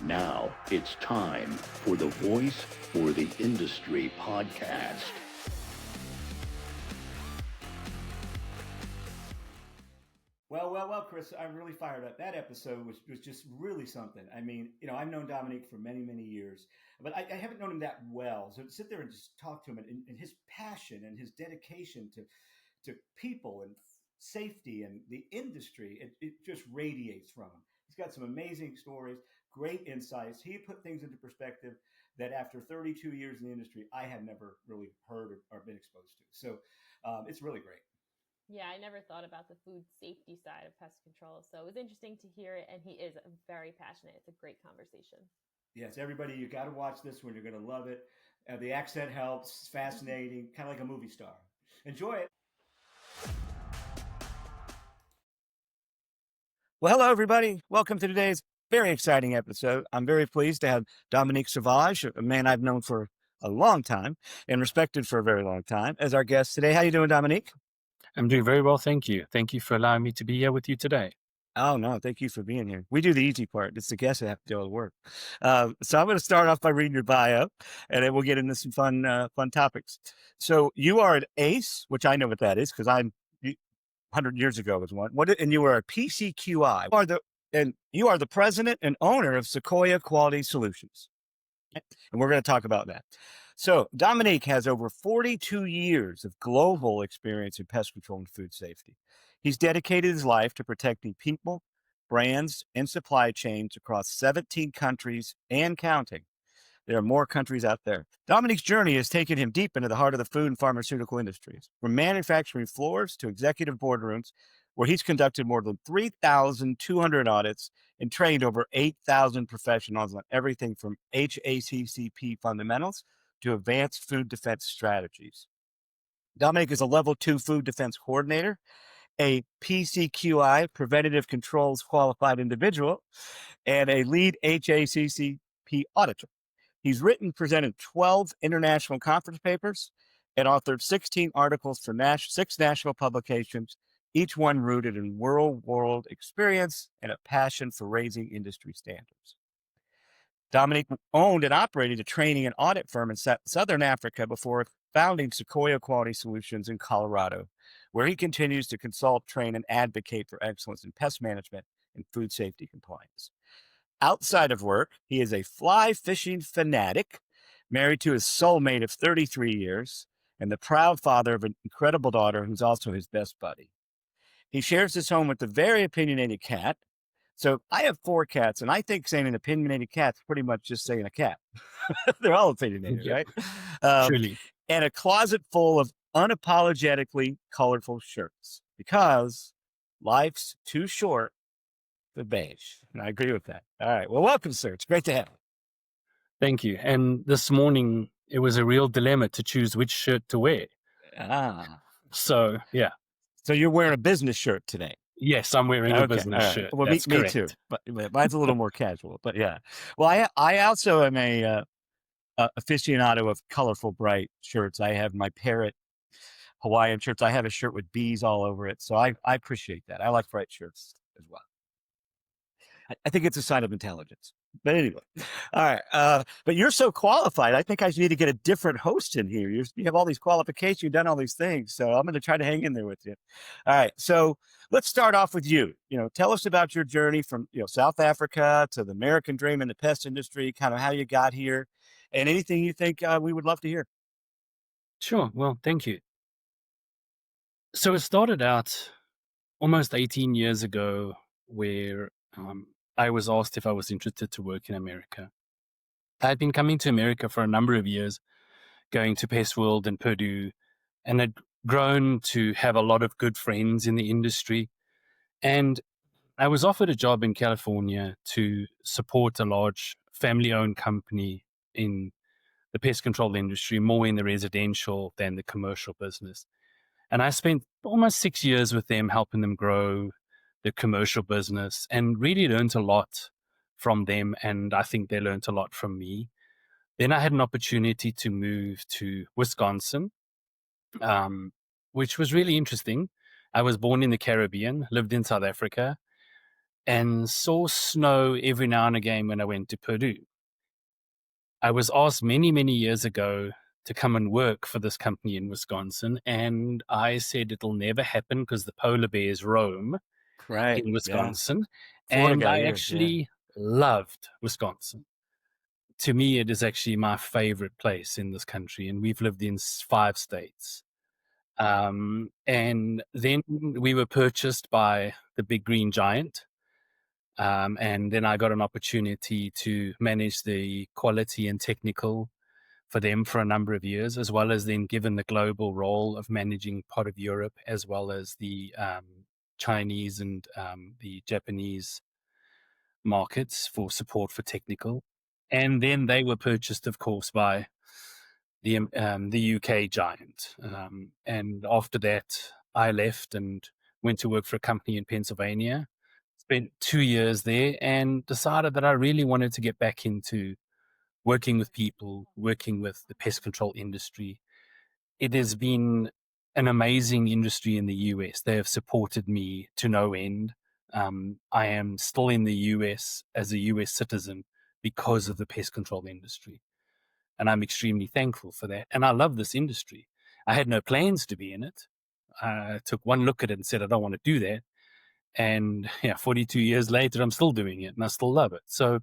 Now it's time for the Voice for the Industry podcast. Well, Chris, I'm really fired up. That episode was just really something. I mean, I've known Dominique for many, many years, but I haven't known him that well. So to sit there and just talk to him and his passion and his dedication to people and safety and the industry, it just radiates from him. He's got some amazing stories, great insights. He put things into perspective that after 32 years in the industry, I had never really heard or been exposed to. So it's really great. Yeah, I never thought about the food safety side of pest control. So it was interesting to hear it. And he is very passionate. It's a great conversation. Yes, everybody, you got to watch this one. You're going to love it. The accent helps. It's fascinating, kind of like a movie star. Enjoy it. Well, hello, everybody. Welcome to today's very exciting episode. I'm very pleased to have Dominique Sauvage, a man I've known for a long time and respected for a very long time, as our guest today. How you doing, Dominique? I'm doing very well, thank you. Thank you for allowing me to be here with you today. Oh, no, thank you for being here. We do the easy part. It's the guests that have to do all the work. So I'm going to start off by reading your bio, and then we'll get into some fun topics. So you are an ACE, which I know what that is because I'm 100 years ago was one. And you are a PCQI. You are the president and owner of Sequoia Quality Solutions. And we're going to talk about that. So Dominique has over 42 years of global experience in pest control and food safety. He's dedicated his life to protecting people, brands, and supply chains across 17 countries and counting. There are more countries out there. Dominique's journey has taken him deep into the heart of the food and pharmaceutical industries, from manufacturing floors to executive boardrooms, where he's conducted more than 3,200 audits and trained over 8,000 professionals on everything from HACCP fundamentals to advanced food defense strategies. Dominique is a level 2 food defense coordinator, a PCQI, preventative controls qualified individual, and a lead HACCP auditor. He's written and presented 12 international conference papers and authored 16 articles for 6 national publications, each one rooted in world experience and a passion for raising industry standards. Dominique owned and operated a training and audit firm in Southern Africa before founding Sequoia Quality Solutions in Colorado, where he continues to consult, train, and advocate for excellence in pest management and food safety compliance. Outside of work, he is a fly fishing fanatic, married to his soulmate of 33 years, and the proud father of an incredible daughter who's also his best buddy. He shares his home with a very opinionated cat. So I have 4 cats, and I think saying an opinionated cat's pretty much just saying a cat. They're all opinionated, Yep. right? Truly. And a closet full of unapologetically colorful shirts because life's too short for beige. And I agree with that. All right. Well, welcome, sir. It's great to have you. Thank you. And this morning, it was a real dilemma to choose which shirt to wear. So, yeah. So you're wearing a business shirt today? Yes, I'm wearing a business shirt. Well, That's me correct. too. But mine's a little more casual. But yeah. Well, I also am a aficionado of colorful, bright shirts. I have my parrot Hawaiian shirts. I have a shirt with bees all over it. So I appreciate that. I like bright shirts as well. I think it's a sign of intelligence. But anyway, all right. But you're so qualified. I think I need to get a different host in here. You have all these qualifications. You've done all these things. So I'm going to try to hang in there with you. All right. So let's start off with you. Tell us about your journey from South Africa to the American dream in the pest industry, kind of how you got here, and anything you think we would love to hear. Sure. Well, thank you. So it started out almost 18 years ago where I was asked if I was interested to work in America. I had been coming to America for a number of years, going to Pest World and Purdue, and had grown to have a lot of good friends in the industry. And I was offered a job in California to support a large family-owned company in the pest control industry, more in the residential than the commercial business. And I spent almost 6 years with them, helping them grow the commercial business, and really learned a lot from them. And I think they learned a lot from me. Then I had an opportunity to move to Wisconsin, which was really interesting. I was born in the Caribbean, lived in South Africa, and saw snow every now and again when I went to Peru. I was asked many, many years ago to come and work for this company in Wisconsin, and I said it'll never happen because the polar bears roam Right. in Yeah. Wisconsin, Florida and guy I here. Yeah. actually loved Wisconsin. To me, it is actually my favorite place in this country, and we've lived in 5 states. And then we were purchased by the big green giant. And then I got an opportunity to manage the quality and technical for them for a number of years, as well as then given the global role of managing part of Europe, as well as the Chinese and the Japanese markets for support for technical. And then they were purchased, of course, by the UK giant. And after that, I left and went to work for a company in Pennsylvania. Spent 2 years there and decided that I really wanted to get back into working with people, working with the pest control industry. It has been an amazing industry in the US. They have supported me to no end. I am still in the US as a US citizen because of the pest control industry. And I'm extremely thankful for that. And I love this industry. I had no plans to be in it. I took one look at it and said, I don't want to do that. And 42 years later, I'm still doing it and I still love it. So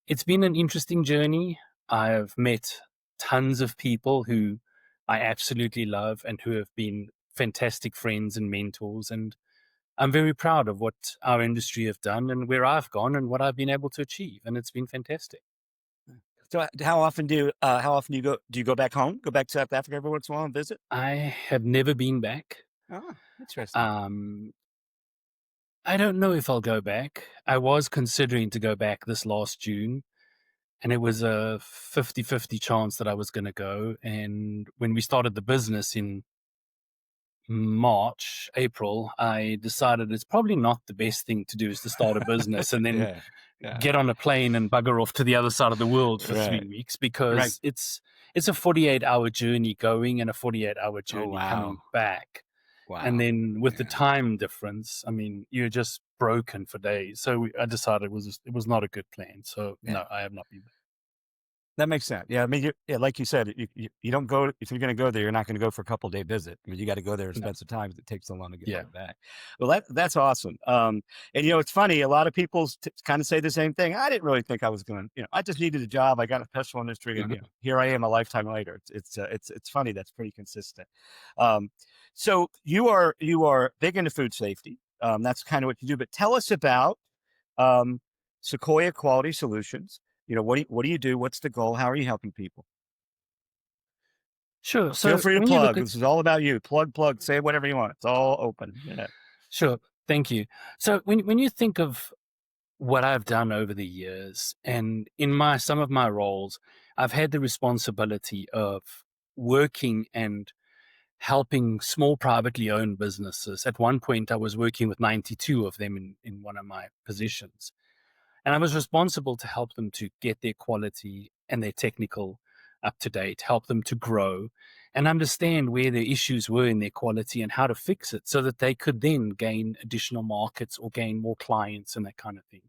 it's been an interesting journey. I've met tons of people who I absolutely love and who have been fantastic friends and mentors. And I'm very proud of what our industry have done and where I've gone and what I've been able to achieve. And it's been fantastic. So how often do you go? Do you go back home? Go back to South Africa every once in a while and visit? I have never been back. Oh, interesting. I don't know if I'll go back. I was considering to go back this last June, and it was a 50-50 chance that I was going to go. And when we started the business in April, I decided it's probably not the best thing to do is to start a business and then get on a plane and bugger off to the other side of the world for 3 weeks because it's a 48-hour journey going and a 48-hour journey coming back. Wow. And then with the time difference, I mean, you're just broken for days. So I decided it was not a good plan. So no, I have not been back. That makes sense. Yeah, I mean, like you said, you don't go if you're going to go there. You're not going to go for a couple day visit. I mean, you got to go there and spend some time. It takes so long to get back. Well, that's awesome. And it's funny. A lot of people kind of say the same thing. I didn't really think I was going to. I just needed a job. I got in the pest industry, and here I am a lifetime later. It's funny. That's pretty consistent. So you are big into food safety. That's kind of what you do. But tell us about Sequoia Quality Solutions. What do you do? What's the goal? How are you helping people? Sure. So feel free to plug. This is all about you. Plug, say whatever you want. It's all open. Yeah. Sure. Thank you. So when you think of what I've done over the years and in some of my roles, I've had the responsibility of working and helping small privately owned businesses. At one point, I was working with 92 of them in one of my positions. And I was responsible to help them to get their quality and their technical up to date, help them to grow and understand where their issues were in their quality and how to fix it so that they could then gain additional markets or gain more clients and that kind of thing.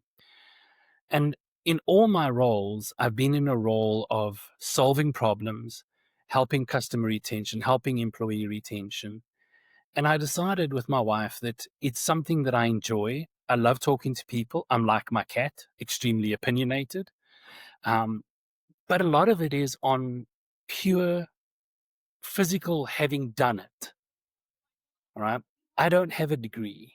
And in all my roles, I've been in a role of solving problems, helping customer retention, helping employee retention. And I decided with my wife that it's something that I enjoy. I love talking to people. I'm like my cat, extremely opinionated. But a lot of it is on pure physical having done it. All right. I don't have a degree.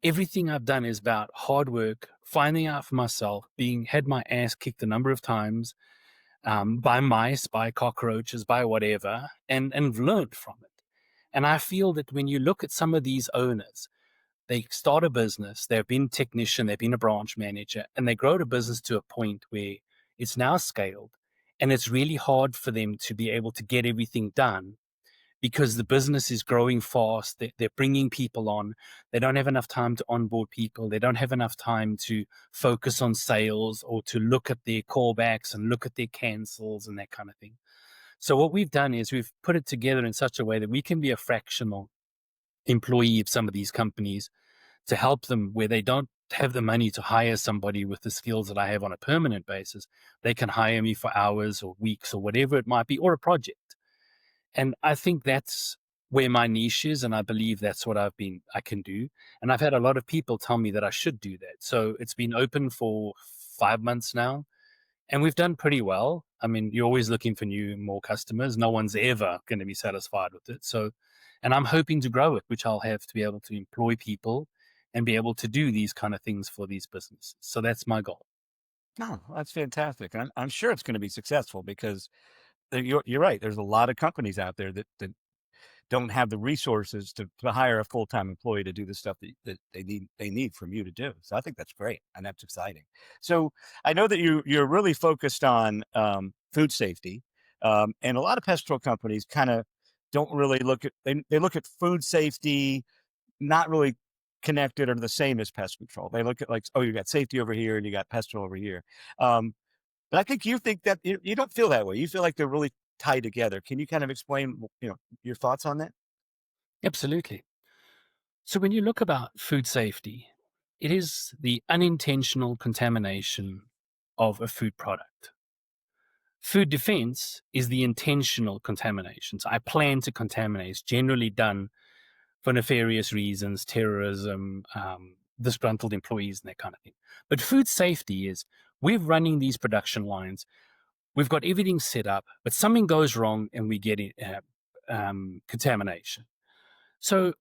Everything I've done is about hard work, finding out for myself, had my ass kicked a number of times by mice, by cockroaches, by whatever, and learned from it. And I feel that when you look at some of these owners, they start a business, they've been a technician, they've been a branch manager, and they grow the business to a point where it's now scaled. And it's really hard for them to be able to get everything done because the business is growing fast. They're bringing people on. They don't have enough time to onboard people. They don't have enough time to focus on sales or to look at their callbacks and look at their cancels and that kind of thing. So what we've done is we've put it together in such a way that we can be a fractional employee of some of these companies to help them where they don't have the money to hire somebody with the skills that I have on a permanent basis, they can hire me for hours or weeks or whatever it might be, or a project. And I think that's where my niche is. And I believe that's what I can do. And I've had a lot of people tell me that I should do that. So it's been open for 5 months now, and we've done pretty well. I mean, you're always looking for more customers. No one's ever going to be satisfied with it. So, and I'm hoping to grow it, which I'll have to be able to employ people and be able to do these kind of things for these businesses. So that's my goal. No, that's fantastic. I'm sure it's going to be successful because you're right. There's a lot of companies out there that don't have the resources to hire a full-time employee to do the stuff that they need from you to do. So I think that's great, and that's exciting. So I know that you're really focused on food safety, and a lot of pest control companies kind of don't really look at they look at food safety not really connected or the same as pest control. They look at like, oh, you got safety over here and you got pest control over here. But I think you think that you don't feel that way. You feel like they're really tied together. Can you kind of explain, your thoughts on that? Absolutely. So when you look about food safety, it is the unintentional contamination of a food product. Food defense is the intentional contamination. So I plan to contaminate. It's generally done for nefarious reasons, terrorism, disgruntled employees, and that kind of thing. But food safety is we're running these production lines. We've got everything set up, but something goes wrong and we get contamination. So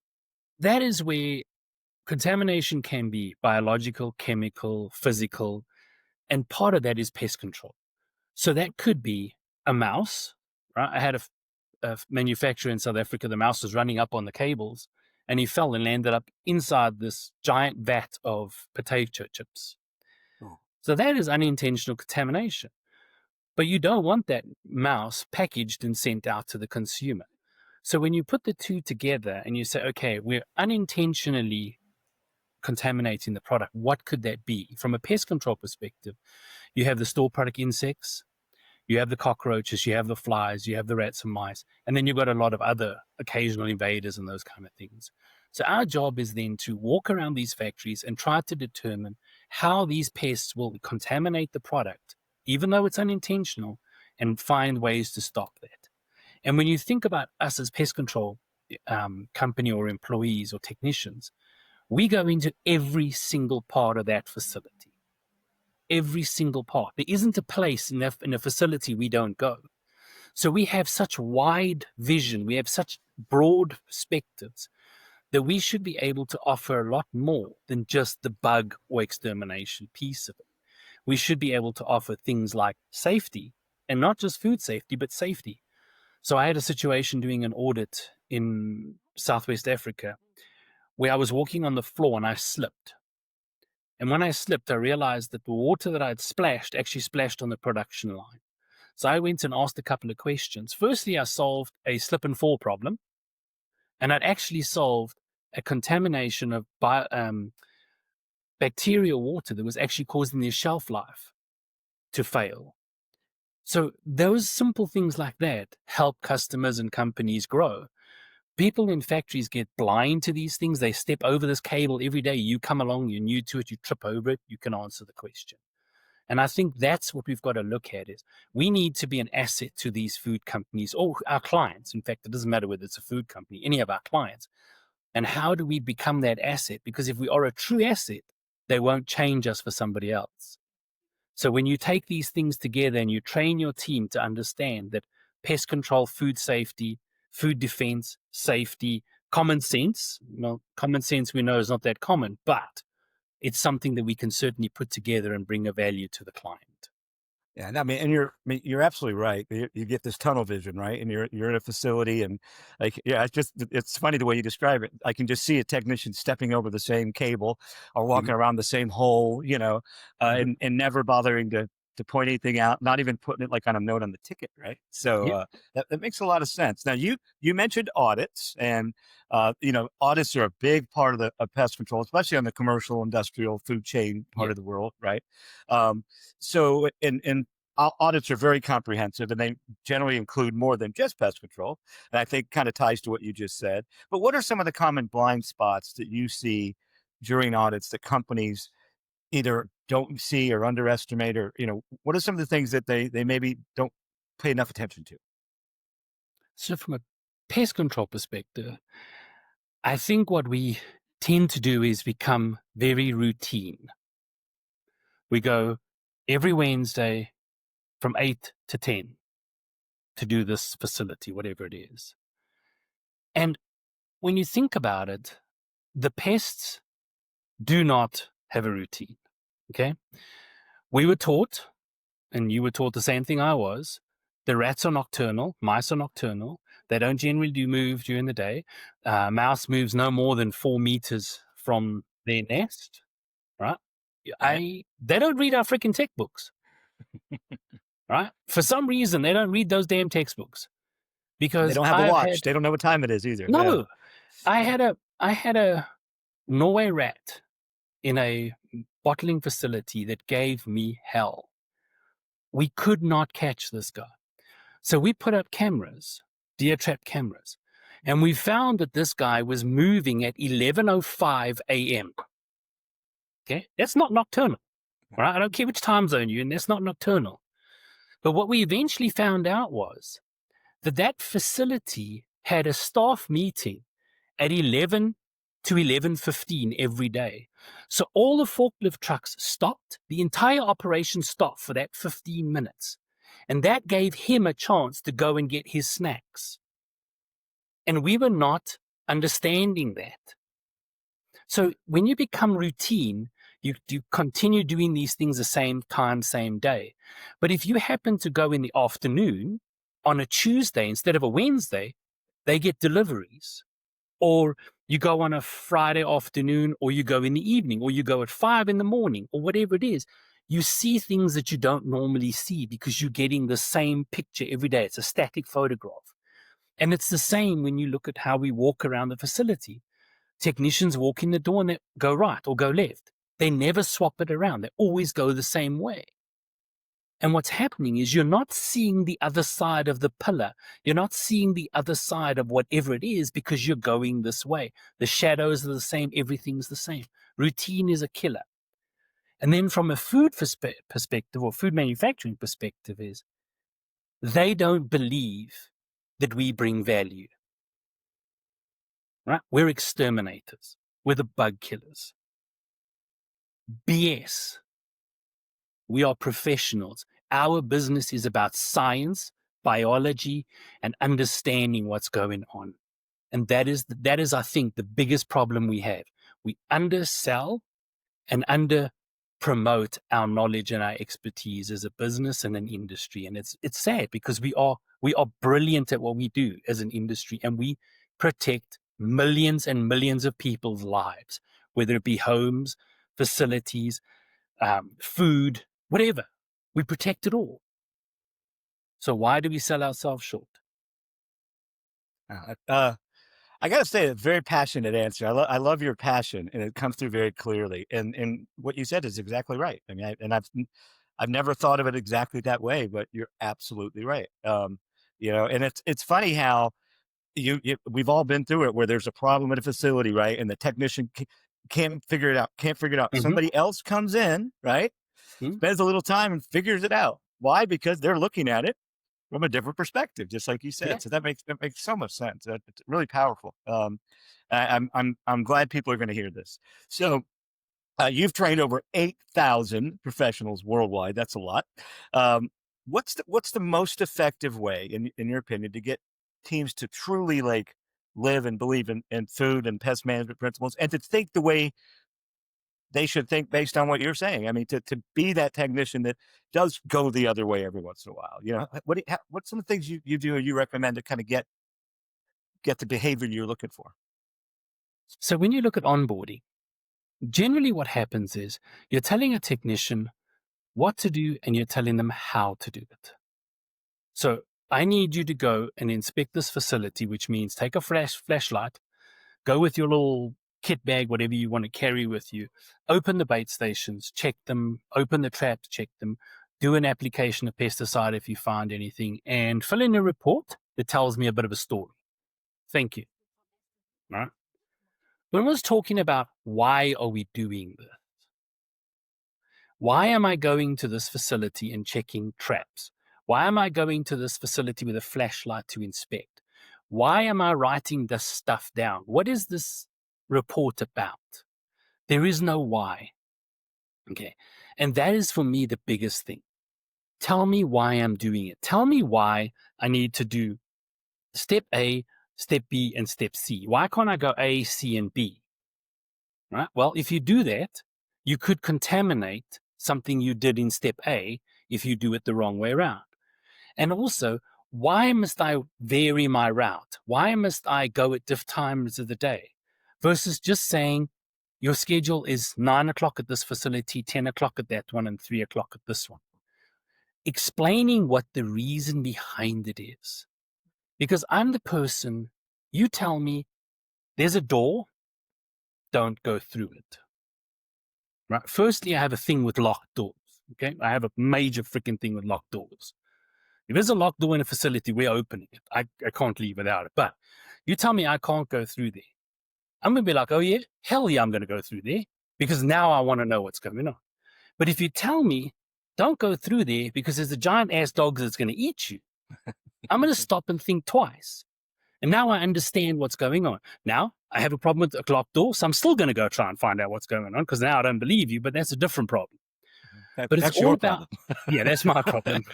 that is where contamination can be biological, chemical, physical, and part of that is pest control. So that could be a mouse, right? I had a manufacturer in South Africa. The mouse was running up on the cables and he fell and landed up inside this giant vat of potato chips. Oh. So that is unintentional contamination. But you don't want that mouse packaged and sent out to the consumer. So when you put the two together and you say, okay, we're unintentionally contaminating the product, what could that be? From a pest control perspective, you have the store product insects, you have the cockroaches, you have the flies, you have the rats and mice, and then you've got a lot of other occasional invaders and those kind of things. So our job is then to walk around these factories and try to determine how these pests will contaminate the product, even though it's unintentional, and find ways to stop that. And when you think about us as pest control company or employees or technicians, we go into every single part of that facility. Every single part. There isn't a place in a facility we don't go. So we have such wide vision, we have such broad perspectives that we should be able to offer a lot more than just the bug or extermination piece of it. We should be able to offer things like safety, and not just food safety, but safety. So I had a situation doing an audit in Southwest Africa where I was walking on the floor and I slipped. And when I slipped, I realized that the water that I had splashed actually splashed on the production line. So I went and asked a couple of questions. Firstly, I solved a slip and fall problem, and I'd actually solved a contamination of bacterial water that was actually causing their shelf life to fail. So those simple things like that help customers and companies grow. People in factories get blind to these things. They step over this cable every day. You come along, you're new to it, you trip over it, you can answer the question. And I think that's what we've got to look at is we need to be an asset to these food companies or our clients. In fact, it doesn't matter whether it's a food company, any of our clients. And how do we become that asset? Because if we are a true asset, they won't change us for somebody else. So when you take these things together and you train your team to understand that pest control, food safety, food defense, safety, common sense, common sense we know is not that common, but it's something that we can certainly put together and bring a value to the client. Yeah, and you're absolutely right. You get this tunnel vision, right? And you're in a facility, and it's funny the way you describe it. I can just see a technician stepping over the same cable or walking around the same hole, and never bothering to point anything out, not even putting it like on a note on the ticket, right? So that makes a lot of sense. Now you mentioned audits, and audits are a big part of pest control, especially on the commercial, industrial, food chain part of the world, right? So audits are very comprehensive, and they generally include more than just pest control. And I think kind of ties to what you just said. But what are some of the common blind spots that you see during audits that companies either don't see or underestimate, or, what are some of the things that they maybe don't pay enough attention to? So from a pest control perspective, I think what we tend to do is become very routine. We go every Wednesday from 8 to 10 to do this facility, whatever it is. And when you think about it, the pests do not have a routine. Okay. We were taught, and you were taught the same thing I was, the rats are nocturnal, mice are nocturnal. They don't generally move during the day. Mouse moves no more than 4 meters from their nest, right? They don't read our freaking textbooks, right? For some reason, they don't read those damn textbooks They because don't have a watch. They don't know what time it is either. No, Yeah. I had a Norway rat in a bottling facility that gave me hell. We could not catch this guy. So we put up cameras, deer trap cameras, and we found that this guy was moving at 11:05 a.m. Okay, that's not nocturnal, right? I don't care which time zone you're in, that's not nocturnal. But what we eventually found out was that facility had a staff meeting at 11 to 11:15 every day. So all the forklift trucks stopped. The entire operation stopped for that 15 minutes. And that gave him a chance to go and get his snacks. And we were not understanding that. So when you become routine, you continue doing these things the same time, same day. But if you happen to go in the afternoon on a Tuesday instead of a Wednesday, they get deliveries. Or you go on a Friday afternoon, or you go in the evening, or you go at 5 in the morning, or whatever it is. You see things that you don't normally see because you're getting the same picture every day. It's a static photograph. And it's the same when you look at how we walk around the facility. Technicians walk in the door and they go right or go left. They never swap it around. They always go the same way. And what's happening is you're not seeing the other side of the pillar. You're not seeing the other side of whatever it is because you're going this way. The shadows are the same. Everything's the same. Routine is a killer. And then from a food perspective or food manufacturing perspective is they don't believe that we bring value. Right? We're exterminators. We're the bug killers. BS. We are professionals. Our business is about science, biology, and understanding what's going on. And that is, I think, the biggest problem we have. We undersell and under-promote our knowledge and our expertise as a business and an industry. And it's sad because we are brilliant at what we do as an industry, and we protect millions and millions of people's lives, whether it be homes, facilities, food, whatever. We protect it all. So why do we sell ourselves short? I got to say, a very passionate answer. I love your passion, and it comes through very clearly. And what you said is exactly right. I mean, I've never thought of it exactly that way, but you're absolutely right. And it's funny how we've all been through it, where there's a problem at a facility, right? And the technician can't figure it out. Mm-hmm. Somebody else comes in, right? Mm-hmm. Spends a little time and figures it out. Why? Because they're looking at it from a different perspective, just like you said. Yeah. So that makes so much sense. It's really powerful. I'm glad people are going to hear this. So you've trained over 8,000 professionals worldwide. That's a lot. What's the most effective way, in your opinion, to get teams to truly live and believe in food and pest management principles, and to think the way they should think based on what you're saying? I mean, to be that technician that does go the other way every once in a while. What's some of the things you do or you recommend to kind of get the behavior you're looking for? So when you look at onboarding, generally what happens is you're telling a technician what to do and you're telling them how to do it. So I need you to go and inspect this facility, which means take a flashlight, go with your little kit bag, whatever you want to carry with you, open the bait stations, check them, open the traps, check them, do an application of pesticide if you find anything, and fill in a report that tells me a bit of a story. Thank you. All right. When I was talking about why are we doing this, Why am I going to this facility and checking traps? Why am I going to this facility with a flashlight to inspect? Why am I writing this stuff down? What is this report about? There is no why. Okay. And that is for me the biggest thing. Tell me why I'm doing it. Tell me why I need to do step A, step B, and step C. Why can't I go A, C, and B? Right? Well, if you do that, you could contaminate something you did in step A if you do it the wrong way around. And also, why must I vary my route? Why must I go at different times of the day? Versus just saying, your schedule is 9 o'clock at this facility, 10 o'clock at that one, and 3 o'clock at this one. Explaining what the reason behind it is. Because I'm the person, you tell me there's a door, don't go through it. Right? Firstly, I have a thing with locked doors. Okay, I have a major freaking thing with locked doors. If there's a locked door in a facility, we're opening it. I can't leave without it. But you tell me I can't go through there. I'm going to be like, oh yeah, hell yeah, I'm going to go through there because now I want to know what's going on. But if you tell me, don't go through there because there's a giant ass dog that's going to eat you, I'm going to stop and think twice. And now I understand what's going on. Now I have a problem with a locked door, so I'm still going to go try and find out what's going on because now I don't believe you, but that's a different problem. But it's That's all your about, yeah, that's my problem.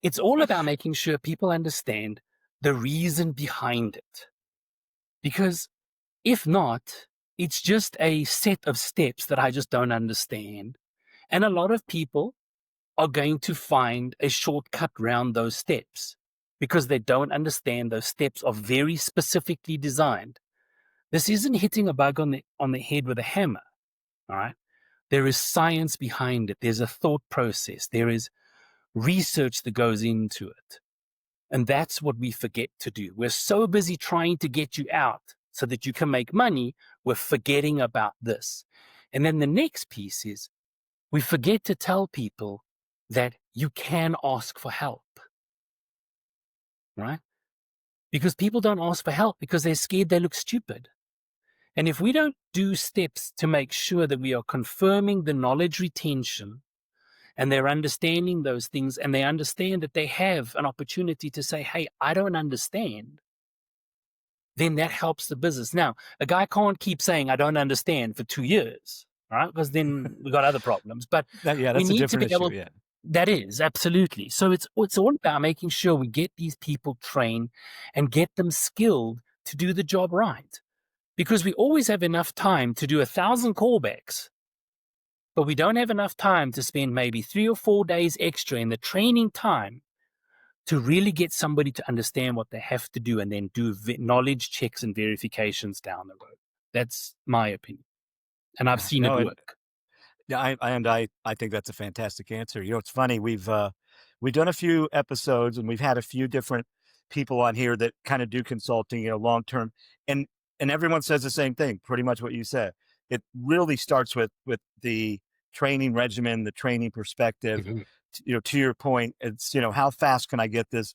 It's all about making sure people understand the reason behind it. Because if not, it's just a set of steps that I just don't understand. And a lot of people are going to find a shortcut around those steps because they don't understand those steps are very specifically designed. This isn't hitting a bug on the head with a hammer, all right? There is science behind it. There's a thought process. There is research that goes into it. And that's what we forget to do. We're so busy trying to get you out so that you can make money, we're forgetting about this. And then the next piece is we forget to tell people that you can ask for help, right? Because people don't ask for help because they're scared they look stupid. And if we don't do steps to make sure that we are confirming the knowledge retention and they're understanding those things and they understand that they have an opportunity to say, hey, I don't understand, then that helps the business. Now, a guy can't keep saying, I don't understand for 2 years, right? Because then we've got other problems. But that's we a need to different be able, issue. Yeah. that is, absolutely. So it's all about making sure we get these people trained and get them skilled to do the job right. Because we always have enough time to do 1,000 callbacks, but we don't have enough time to spend maybe 3 or 4 days extra in the training time to really get somebody to understand what they have to do and then do knowledge checks and verifications down the road. That's my opinion. And I've seen it work. Yeah, I think that's a fantastic answer. You know, it's funny. We've done a few episodes and we've had a few different people on here that kind of do consulting, you know, long term, and everyone says the same thing. Pretty much what you said. It really starts with the training regimen, the training perspective. Mm-hmm. You know, to your point, it's, you know, how fast can I get this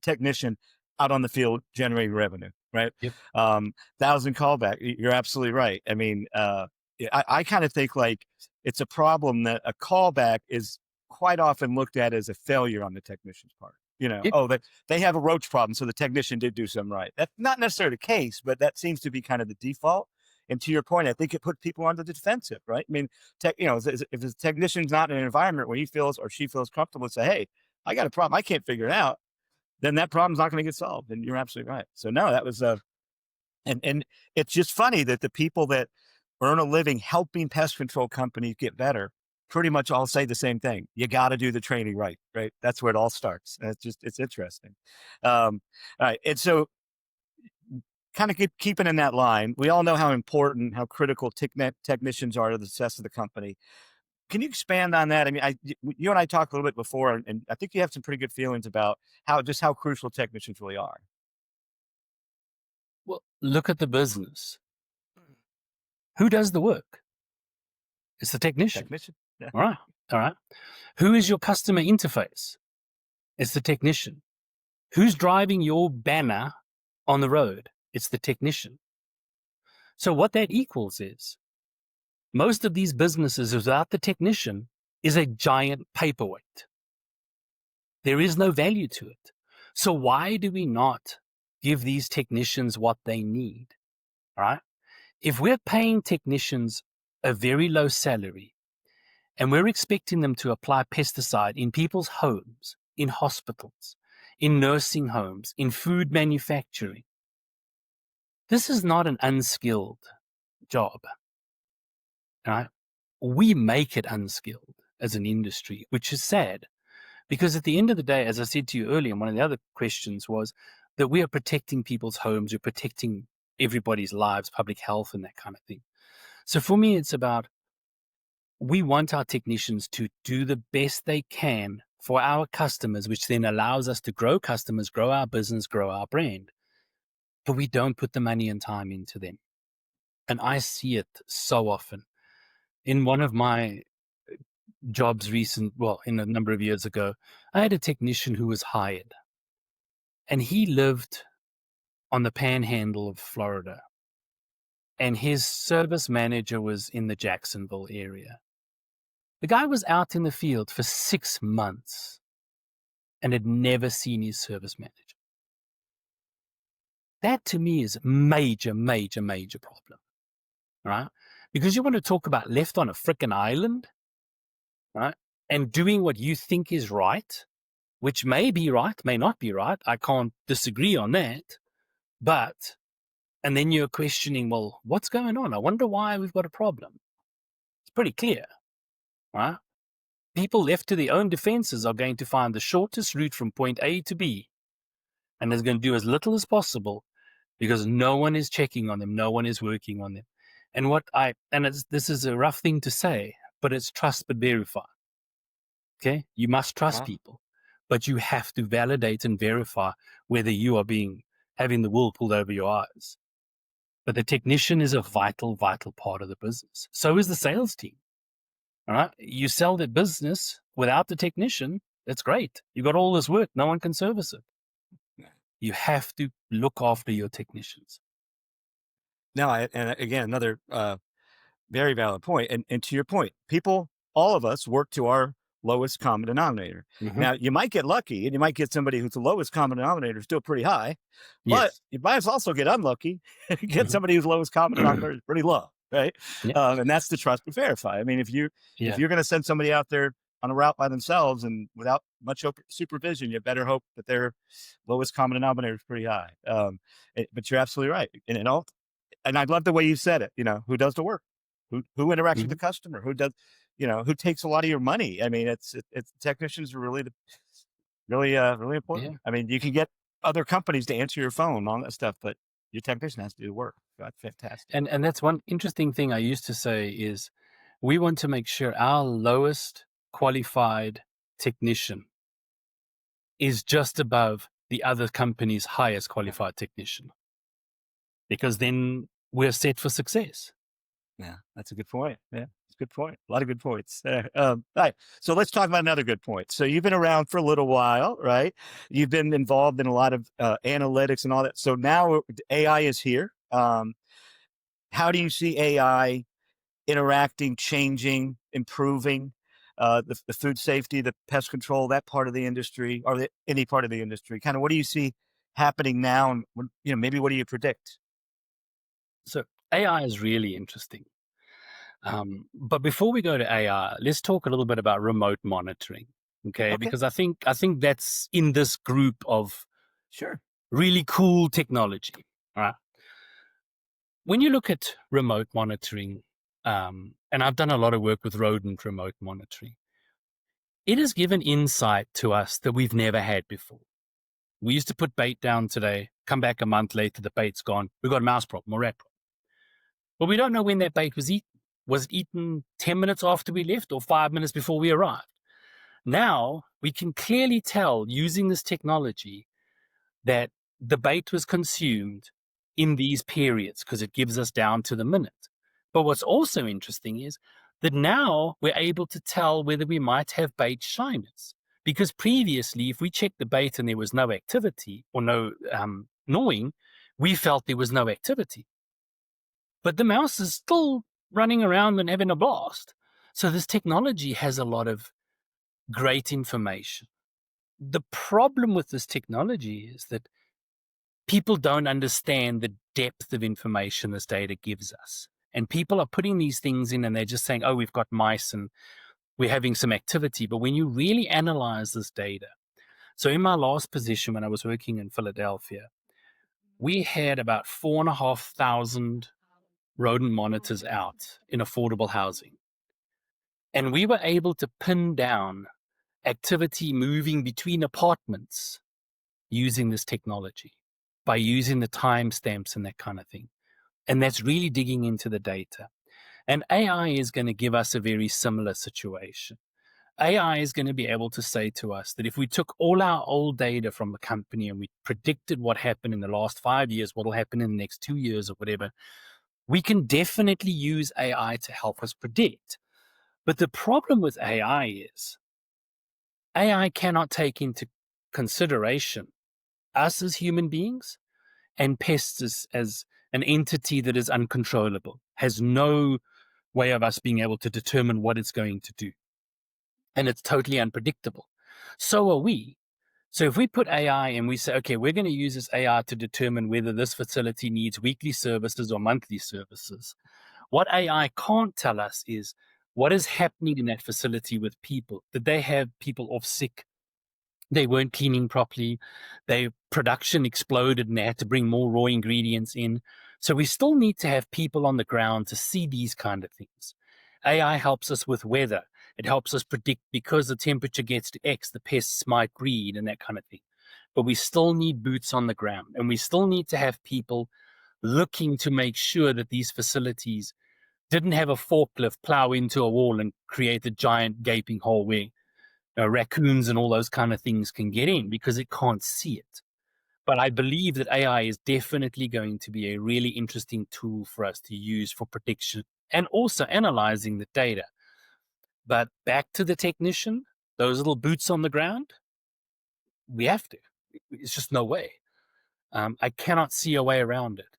technician out on the field generating revenue, right? Yep. 1,000 callback. You're absolutely right. I mean, I kind of think like it's a problem that a callback is quite often looked at as a failure on the technician's part. You know, Yep. oh, that they have a roach problem, so the technician did do something right. That's not necessarily the case, but that seems to be kind of the default. And to your point, I think it put people onto the defensive, right? I mean, you know, if the technician's not in an environment where he feels or she feels comfortable to say, hey, I got a problem, I can't figure it out, then that problem's not going to get solved. And you're absolutely right. So no, that was and it's just funny that the people that earn a living helping pest control companies get better pretty much all say the same thing. You got to do the training right? That's where it all starts. And it's interesting. All right. And so kind of keeping in that line, we all know how important, how critical technicians are to the success of the company. Can you expand on that? I mean, you and I talked a little bit before, and I think you have some pretty good feelings about how crucial technicians really are. Well, look at the business. Who does the work? It's the technician. Yeah. All right. Who is your customer interface? It's the technician. Who's driving your banner on the road? It's the technician. So what that equals is most of these businesses without the technician is a giant paperweight. There is no value to it. So why do we not give these technicians what they need, right? If we're paying technicians a very low salary and we're expecting them to apply pesticide in people's homes, in hospitals, in nursing homes, in food manufacturing, this is not an unskilled job, right? We make it unskilled as an industry, which is sad. Because at the end of the day, as I said to you earlier, one of the other questions was that we are protecting people's homes, we're protecting everybody's lives, public health, and that kind of thing. So for me, it's about we want our technicians to do the best they can for our customers, which then allows us to grow customers, grow our business, grow our brand. But we don't put the money and time into them. And I see it so often. In one of my jobs in a number of years ago, I had a technician who was hired, and he lived on the panhandle of Florida, and his service manager was in the Jacksonville area. The guy was out in the field for 6 months and had never seen his service manager. That to me is major, major, major problem, right? Because you want to talk about left on a frickin' island, right? And doing what you think is right, which may be right, may not be right. I can't disagree on that. But, and then you're questioning, well, what's going on? I wonder why we've got a problem. It's pretty clear, right? People left to their own defenses are going to find the shortest route from point A to B. And they're going to do as little as possible because no one is checking on them. No one is working on them. And this is a rough thing to say, but it's trust but verify. Okay? You must trust people, but you have to validate and verify whether you are having the wool pulled over your eyes. But the technician is a vital, vital part of the business. So is the sales team. All right? You sell the business without the technician, that's great. You got all this work, no one can service it. You have to look after your technicians. No, and again, another very valid point. And to your point, all of us work to our lowest common denominator. Mm-hmm. Now, you might get lucky and you might get somebody who's the lowest common denominator still pretty high, but Yes. you might also get unlucky and get somebody whose lowest common denominator is pretty low, right? Yeah. And that's the trust but verify. I mean, if you're going to send somebody out there on a route by themselves and without much supervision, you better hope that their lowest common denominator is pretty high. But you're absolutely right. And I love the way you said it, who does the work, who interacts with the customer, who does, who takes a lot of your money. I mean, it's technicians are really important. Yeah. I mean, you can get other companies to answer your phone, all that stuff, but your technician has to do the work. That's fantastic. And that's one interesting thing I used to say is we want to make sure our lowest qualified technician is just above the other company's highest qualified technician, because then we're set for success. Yeah, that's a good point. Yeah, it's a good point. A lot of good points. All right. So let's talk about another good point. So you've been around for a little while, right? You've been involved in a lot of analytics and all that. So now AI is here. How do you see AI interacting, changing, improving the food safety, the pest control, that part of the industry, or any part of the industry? Kind of what do you see happening now? And, maybe what do you predict? So AI is really interesting. But before we go to AI, let's talk a little bit about remote monitoring. Okay. Because I think that's in this group of really cool technology. All right. When you look at remote monitoring, and I've done a lot of work with rodent remote monitoring, it has given insight to us that we've never had before. We used to put bait down today, come back a month later, the bait's gone. We've got a mouse problem or rat problem. But we don't know when that bait was eaten. Was it eaten 10 minutes after we left or 5 minutes before we arrived? Now we can clearly tell using this technology that the bait was consumed in these periods because it gives us down to the minute. But what's also interesting is that now we're able to tell whether we might have bait shiners. Because previously, if we checked the bait and there was no activity or no gnawing, we felt there was no activity. But the mouse is still running around and having a blast. So this technology has a lot of great information. The problem with this technology is that people don't understand the depth of information this data gives us. And people are putting these things in and they're just saying, oh, we've got mice and we're having some activity. But when you really analyze this data, so in my last position when I was working in Philadelphia, we had about 4,500 rodent monitors out in affordable housing. And we were able to pin down activity moving between apartments using this technology by using the timestamps and that kind of thing. And that's really digging into the data. And AI is going to give us a very similar situation. AI is going to be able to say to us that if we took all our old data from the company and we predicted what happened in the last 5 years, what will happen in the next 2 years or whatever, we can definitely use AI to help us predict. But the problem with AI is AI cannot take into consideration us as human beings and pests as an entity that is uncontrollable, has no way of us being able to determine what it's going to do. And it's totally unpredictable. So are we. So if we put AI and we say, okay, we're going to use this AI to determine whether this facility needs weekly services or monthly services, what AI can't tell us is what is happening in that facility with people. Did they have people off sick? They weren't cleaning properly. Their production exploded and they had to bring more raw ingredients in. So we still need to have people on the ground to see these kind of things. AI helps us with weather. It helps us predict because the temperature gets to X, the pests might breed and that kind of thing. But we still need boots on the ground, and we still need to have people looking to make sure that these facilities didn't have a forklift plow into a wall and create a giant gaping hole where raccoons and all those kind of things can get in because it can't see it. But I believe that AI is definitely going to be a really interesting tool for us to use for prediction and also analyzing the data. But back to the technician, those little boots on the ground, we have to. It's just no way. I cannot see a way around it.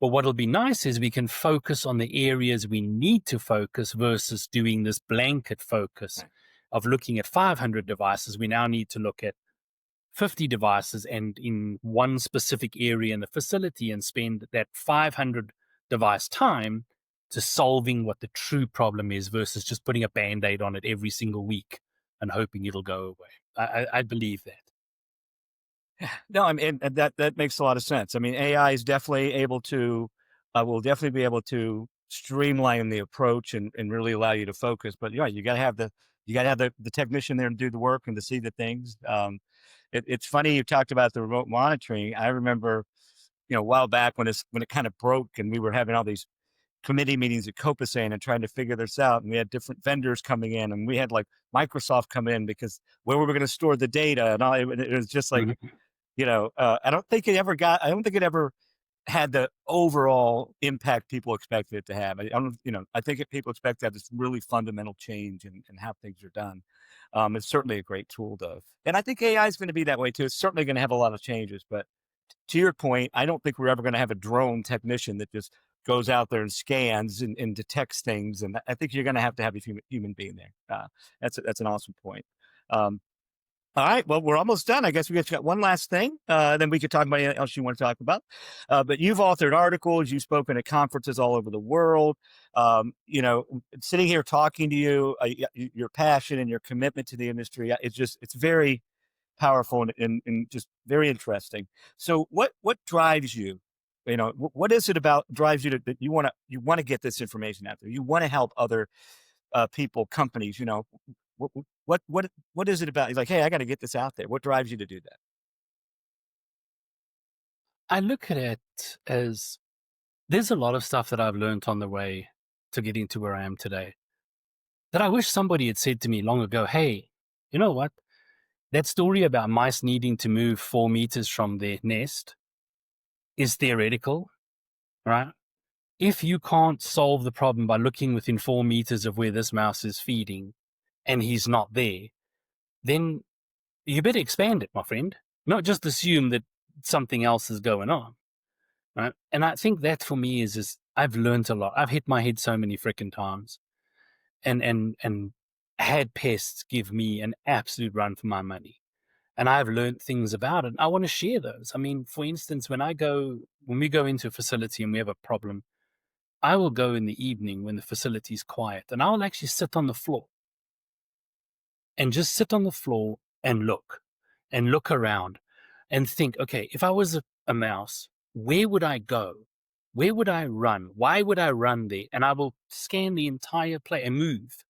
But what'll be nice is we can focus on the areas we need to focus versus doing this blanket focus of looking at 500 devices. We now need to look at 50 devices and in one specific area in the facility and spend that 500 device time to solving what the true problem is versus just putting a Band-Aid on it every single week and hoping it'll go away. I believe that. No, I mean, and that makes a lot of sense. I mean, AI is definitely able to, will definitely be able to streamline the approach and really allow you to focus. But yeah, you got to have the technician there to do the work and to see the things. It's funny you talked about the remote monitoring. I remember, a while back when it kind of broke and we were having all these committee meetings at Copasan and trying to figure this out. And we had different vendors coming in and we had like Microsoft come in because where we were going to store the data and all. It was just like, I don't think it ever had the overall impact people expected it to have. I think people expect to have this really fundamental change in how things are done. It's certainly a great tool though. And I think AI is going to be that way too. It's certainly going to have a lot of changes, but to your point, I don't think we're ever going to have a drone technician that just goes out there and scans and detects things. And I think you're going to have a human being there. That's an awesome point. All right. Well, we're almost done. I guess we got one last thing. Then we could talk about anything else you want to talk about. But you've authored articles. You've spoken at conferences all over the world. Sitting here talking to you, your passion and your commitment to the industry, it's very powerful and just very interesting. So what drives you? What is it about drives you that you want to get this information out there? You want to help other people, companies, what is it about? He's like, hey, I got to get this out there. What drives you to do that? I look at it as there's a lot of stuff that I've learned on the way to getting to where I am today that I wish somebody had said to me long ago. Hey, you know what? That story about mice needing to move 4 meters from their nest is theoretical, right? If you can't solve the problem by looking within 4 meters of where this mouse is feeding and he's not there, then you better expand it, my friend. Not just assume that something else is going on, right? And I think that for me is I've learned a lot. I've hit my head so many freaking times. and had pests give me an absolute run for my money. And I've learned things about it. I want to share those. I mean, for instance, when we go into a facility and we have a problem, I will go in the evening when the facility is quiet, and I'll actually sit on the floor and just sit on the floor and look around and think, okay, if I was a mouse, where would I go? Where would I run? Why would I run there? And I will scan the entire place and move.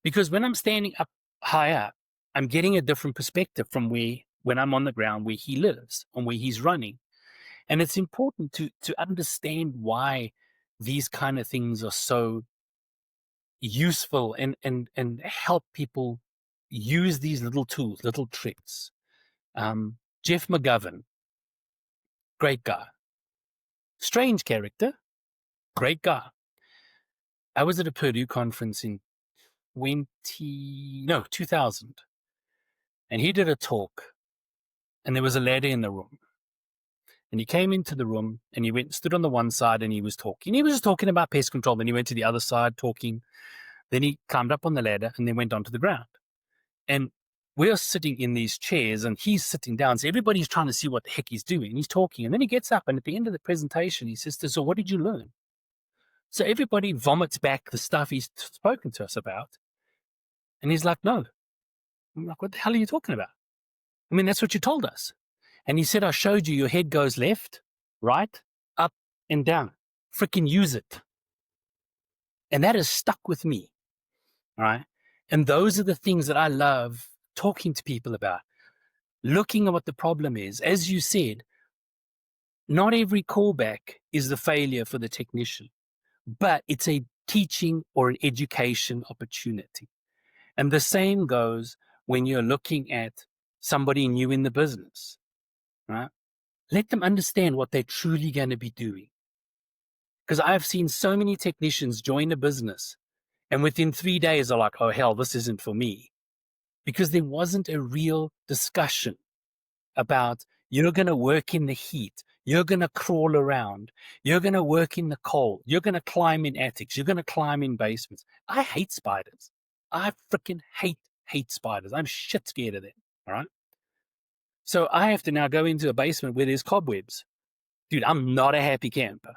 Because when I'm standing up high up, I'm getting a different perspective from when I'm on the ground where he lives and where he's running. And it's important to understand why these kind of things are so useful and help people use these little tools, little tricks. Jeff McGovern, great guy. Strange character, great guy. I was at a Purdue conference in 2000, and he did a talk, and there was a lady in the room. And he came into the room and he stood on the one side and he was talking. He was just talking about pest control. Then he went to the other side talking. Then he climbed up on the ladder and then went onto the ground. And we're sitting in these chairs and he's sitting down. So everybody's trying to see what the heck he's doing. He's talking. And then he gets up and at the end of the presentation, he says, so what did you learn? So everybody vomits back the stuff he's spoken to us about. And he's like, no. I'm like, what the hell are you talking about? I mean, that's what you told us. And he said, I showed you your head goes left, right, up, and down. Freaking use it. And that has stuck with me. All right. And those are the things that I love talking to people about. Looking at what the problem is. As you said, not every callback is the failure for the technician, but it's a teaching or an education opportunity. And the same goes when you're looking at somebody new in the business. Right? Let them understand what they're truly going to be doing. Because I've seen so many technicians join a business and within 3 days are like, oh, hell, this isn't for me. Because there wasn't a real discussion about you're going to work in the heat. You're going to crawl around. You're going to work in the cold. You're going to climb in attics. You're going to climb in basements. I hate spiders. I freaking hate spiders. I'm shit scared of them. All right. So I have to now go into a basement where there's cobwebs. Dude, I'm not a happy camper.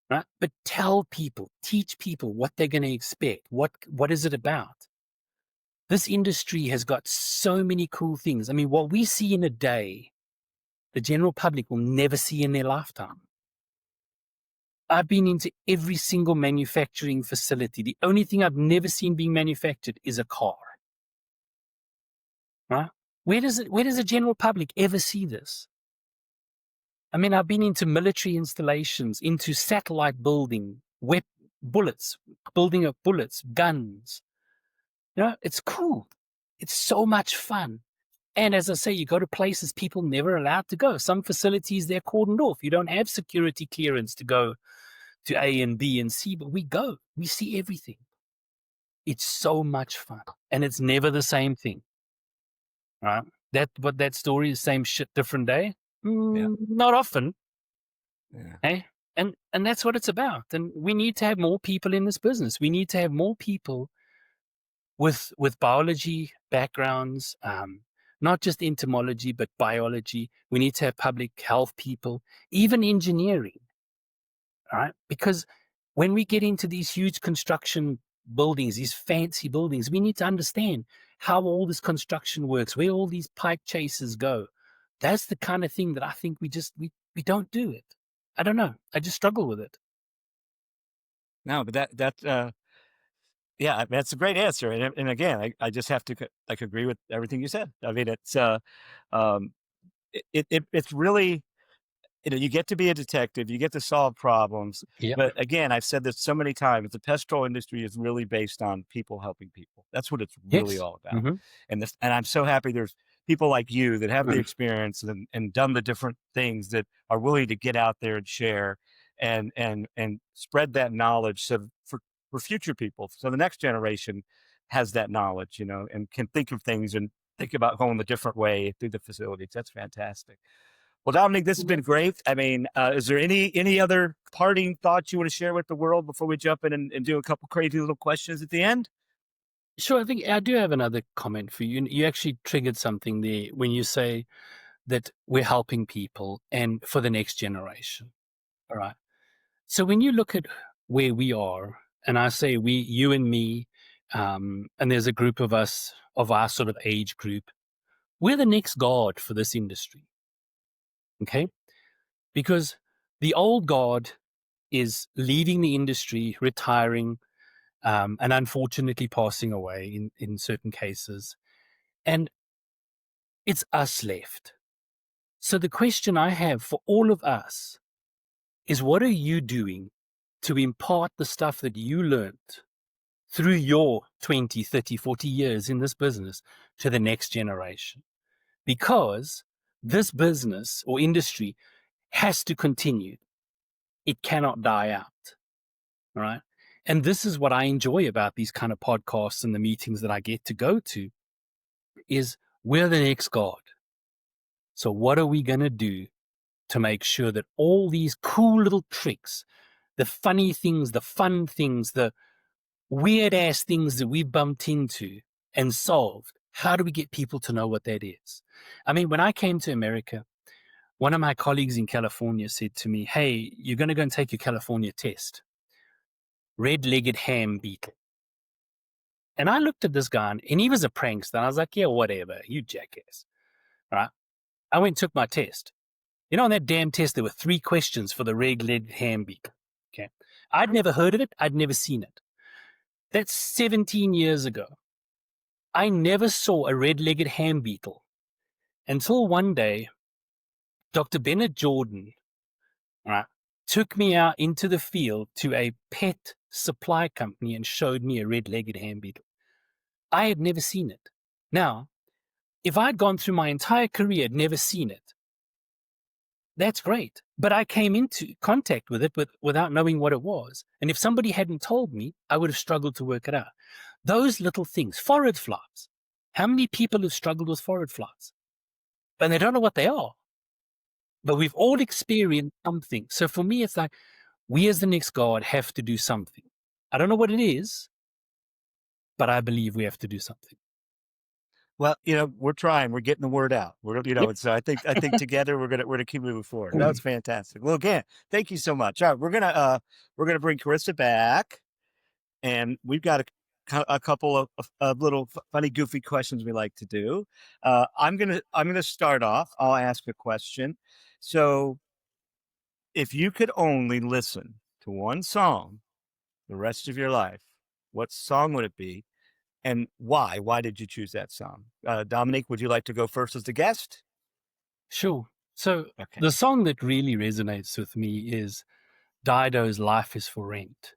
Right? But tell people, teach people what they're going to expect. What is it about? This industry has got so many cool things. I mean, what we see in a day, the general public will never see in their lifetime. I've been into every single manufacturing facility. The only thing I've never seen being manufactured is a car. Right? Where does the general public ever see this? I mean, I've been into military installations, into satellite building, bullets, building of bullets, guns. You know, it's cool. It's so much fun. And as I say, you go to places people never allowed to go. Some facilities, they're cordoned off. You don't have security clearance to go to A and B and C, but we go. We see everything. It's so much fun. And it's never the same thing. Right? That story is same shit, different day. Not often. Yeah. Eh? And that's what it's about. And we need to have more people in this business. We need to have more people with biology backgrounds, not just entomology, but biology. We need to have public health people, even engineering. All right? Because when we get into these huge construction buildings, these fancy buildings, we need to understand how all this construction works, where all these pipe chases go. That's the kind of thing that I think we don't do it. I don't know. I just struggle with it. No, but yeah, that's a great answer. And again, I just have to agree with everything you said. I mean, it's really, you get to be a detective, you get to solve problems. Yep. But again, I've said this so many times, the pest control industry is really based on people helping people. That's what it's really all about. Mm-hmm. And I'm so happy there's people like you that have the experience and done the different things that are willing to get out there and share and spread that knowledge for future people. So the next generation has that knowledge, and can think of things and think about going a different way through the facilities. That's fantastic. Well, Dominique, this has been great. I mean, is there any other parting thoughts you want to share with the world before we jump in and do a couple crazy little questions at the end? Sure, I think I do have another comment for you. You actually triggered something there when you say that we're helping people and for the next generation. All right. So when you look at where we are, and I say we, you and me, and there's a group of us of our sort of age group, we're the next guard for this industry. Okay. Because the old guard is leaving the industry, retiring, and unfortunately passing away in certain cases. And it's us left. So the question I have for all of us is, what are you doing to impart the stuff that you learned through your 20, 30, 40 years in this business to the next generation? Because this business or industry has to continue. It cannot die out. All right. And this is what I enjoy about these kind of podcasts and the meetings that I get to go to is we're the next guard. So what are we going to do to make sure that all these cool little tricks, the funny things, the fun things, the weird ass things that we've bumped into and solved, how do we get people to know what that is? I mean, when I came to America, one of my colleagues in California said to me, hey, you're going to go and take your California test. Red-legged ham beetle. And I looked at this guy and he was a prankster. And I was like, yeah, whatever, you jackass. All right. I went and took my test. You know, on that damn test, there were 3 questions for the red-legged ham beetle. Okay. I'd never heard of it. I'd never seen it. That's 17 years ago. I never saw a red-legged ham beetle until one day, Dr. Bennett Jordan, all right, took me out into the field to a pet supply company and showed me a red-legged ham beetle. I had never seen it. Now, if I'd gone through my entire career and never seen it, that's great. But I came into contact with it without knowing what it was. And if somebody hadn't told me, I would have struggled to work it out. Those little things, forward flies. How many people have struggled with forward flies? And they don't know what they are. But we've all experienced something. So for me, it's like we as the next guard have to do something. I don't know what it is, but I believe we have to do something. Well, you know, we're trying. We're getting the word out. We're, you know, Yep. and so I think together we're gonna keep moving forward. That was fantastic. Well, again, thank you so much. All right, we're gonna bring Carissa back, and we've got a couple of little funny, goofy questions we like to do. I'm gonna start off. I'll ask a question. So, if you could only listen to one song the rest of your life, what song would it be? And why? Why did you choose that song? Dominique, would you like to go first as the guest? Sure. So Okay. the song that really resonates with me is Dido's Life is for Rent.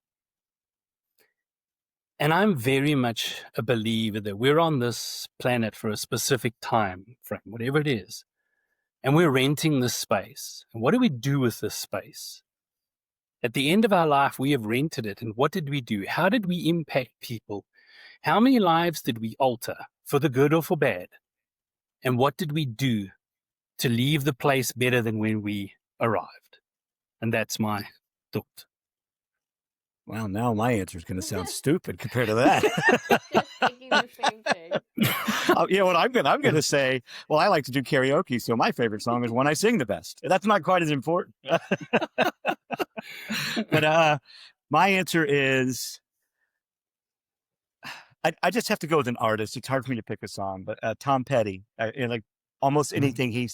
And I'm very much a believer that we're on this planet for a specific time frame, whatever it is. And we're renting this space. And what do we do with this space? At the end of our life, we have rented it. And what did we do? How did we impact people? How many lives did we alter, for the good or for bad? And what did we do to leave the place better than when we arrived? And that's my thought. Well, now my answer is going to sound stupid compared to that. Thinking the same thing. You know what I'm going to say? Well, I like to do karaoke, so my favorite song is one I sing the best. That's not quite as important. But my answer is, I just have to go with an artist. It's hard for me to pick a song, but Tom Petty. Like almost anything he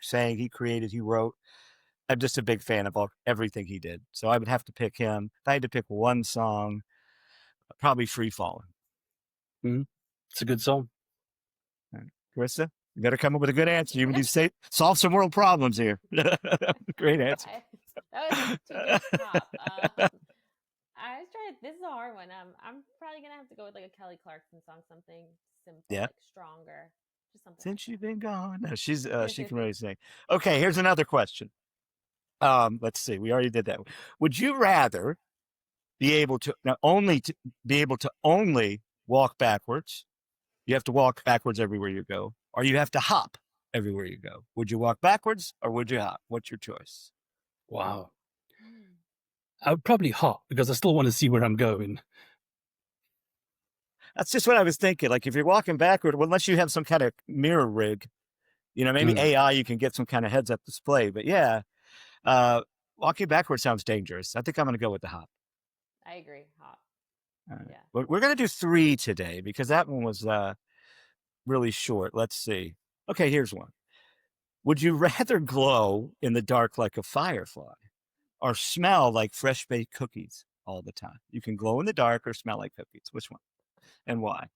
sang, he created, he wrote. I'm just a big fan of everything he did. So I would have to pick him. If I had to pick one song, probably Free Falling. Mm-hmm. It's a good song. Carissa, you better come up with a good answer. You need to solve some world problems here. Great answer. That was too good to stop. I was trying. This is a hard one. I'm probably gonna have to go with like a Kelly Clarkson song, something simple, like stronger, just something. Since you've been gone, no, she can really sing. Okay, here's another question. Let's see. We already did that. Would you rather be able to only walk backwards? You have to walk backwards everywhere you go, or you have to hop everywhere you go? Would you walk backwards or would you hop? What's your choice? Wow. Mm. I would probably hop because I still want to see where I'm going. That's just what I was thinking. Like if you're walking backward, well, unless you have some kind of mirror rig, maybe AI, you can get some kind of heads up display. But yeah, walking backwards sounds dangerous. I think I'm going to go with the hop. I agree. Hop. Yeah. We're going to do 3 today because that one was really short. Let's see. Okay, here's one. Would you rather glow in the dark like a firefly or smell like fresh baked cookies all the time? You can glow in the dark or smell like cookies. Which one and why?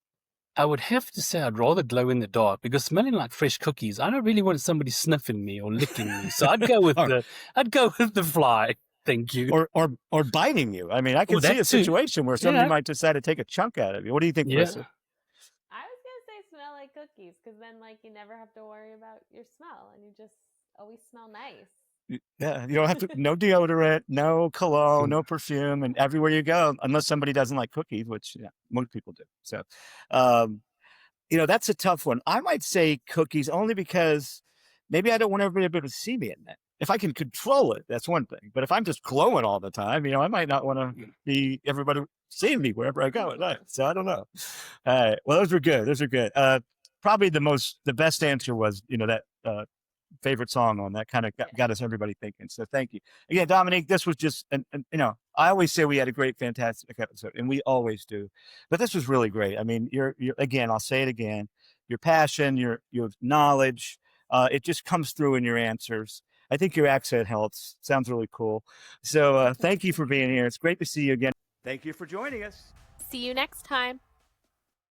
I would have to say I'd rather glow in the dark because smelling like fresh cookies, I don't really want somebody sniffing me or licking me. So I'd go with the fly. Thank you. Or biting you. I mean, I can see a situation where somebody might decide to take a chunk out of you. What do you think, Melissa? I was going to say smell like cookies because then you never have to worry about your smell and you just always smell nice. Yeah, you don't have to, no deodorant, no cologne, no perfume, and everywhere you go, unless somebody doesn't like cookies, which most people do. So, that's a tough one. I might say cookies only because maybe I don't want everybody to be able to see me in that. If I can control it, that's one thing. But if I'm just glowing all the time, I might not want to be everybody seeing me wherever I go at night. So I don't know. All right. Well, those were good. Probably the best answer was, that favorite song on that kind of got us everybody thinking. So thank you again, Dominique. This was just, I always say we had a great, fantastic episode, and we always do, but this was really great. I mean, you're again, I'll say it again, your passion, your knowledge, it just comes through in your answers. I think your accent helps. Sounds really cool. So thank you for being here. It's great to see you again. Thank you for joining us. See you next time.